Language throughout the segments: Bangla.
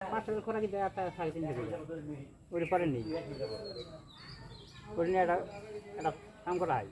500 খোরা কি দেয় 3.5 টাকা ওই পরে নেই ওই নিয়ে একটা কাম করা হয়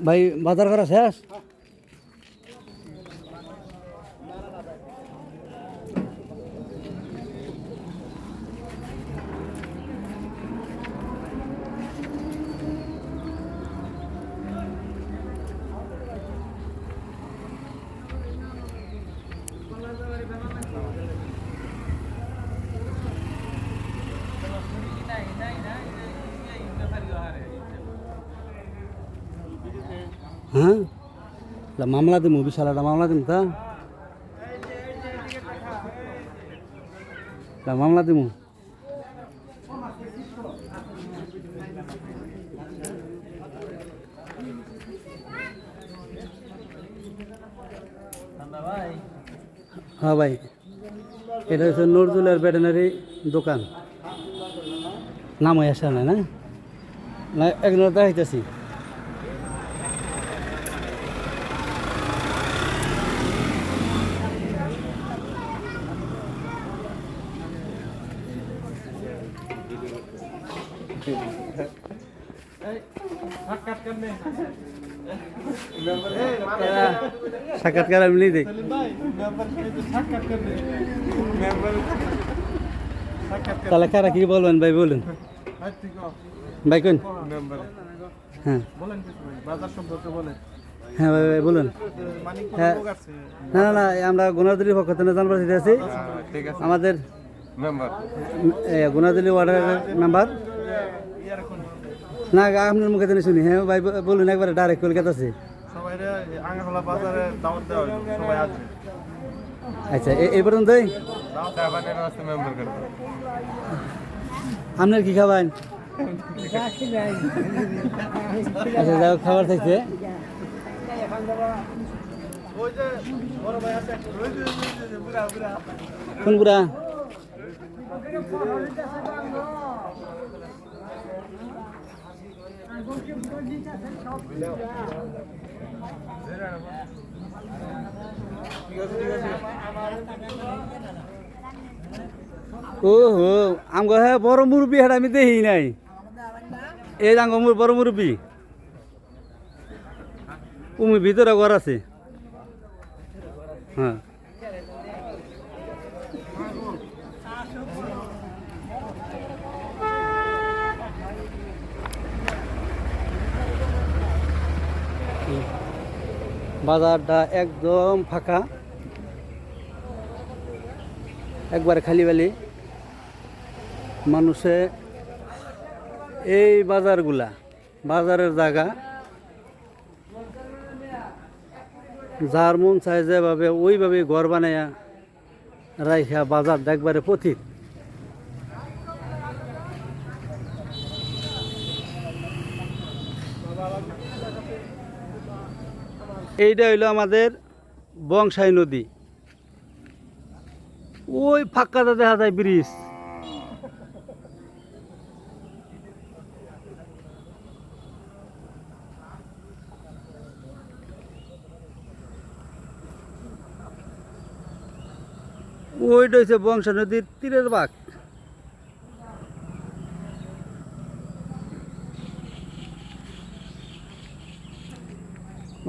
ভাই বাজার করা শেষ? হ্যাঁ মামলা দিমু বিশাল একটা মামলা দিমু তা মামলা দিমু হ্যাঁ ভাই এটা হচ্ছে নজরুলের ভেটেরিনারি দোকান নাম হয়ে আসা না না একজন দেখাইতেছি সাক্ষাৎকার আমি নিয়ে দিই তাহলে কারা কি বলবেন ভাই বলুন ভাই কোন হ্যাঁ হ্যাঁ ভাই ভাই বলুন হ্যাঁ না না না আমরা গুণাদুলির পক্ষ থেকে জানবার চাইতে আছি আমাদের গুণাদুলি ওয়ার্ডের মেম্বার না আপনার মুখে জানি শুনি হ্যাঁ ভাই বলুন একবারে ডাইরেক্ট কলকাতা আছে আচ্ছা এই পর্যন্ত আপনার কি খাবেন আচ্ছা যাও খাবার থাকছে কোন বুড়া ওহো আমগো হ্যাঁ বড় মুরব্বী হেটা আমি দেখি নাই এই আঙ্গ বড় মুরব্বী উমি ভিতরে ঘর আছে হ্যাঁ বাজারটা একদম ফাঁকা একবার খালি বালি মানুষে এই বাজারগুলা বাজারের জায়গা যার মন চায় যেভাবে ওইভাবে ঘর বানাইয়া রাইখা বাজারটা একবারে পথিক এইটা হইলো আমাদের বংশাই নদী ওই ফাঁকাটা দেখা যায় ব্রিজ ওইটা হচ্ছে বংশাই নদীর তীরের বাঘ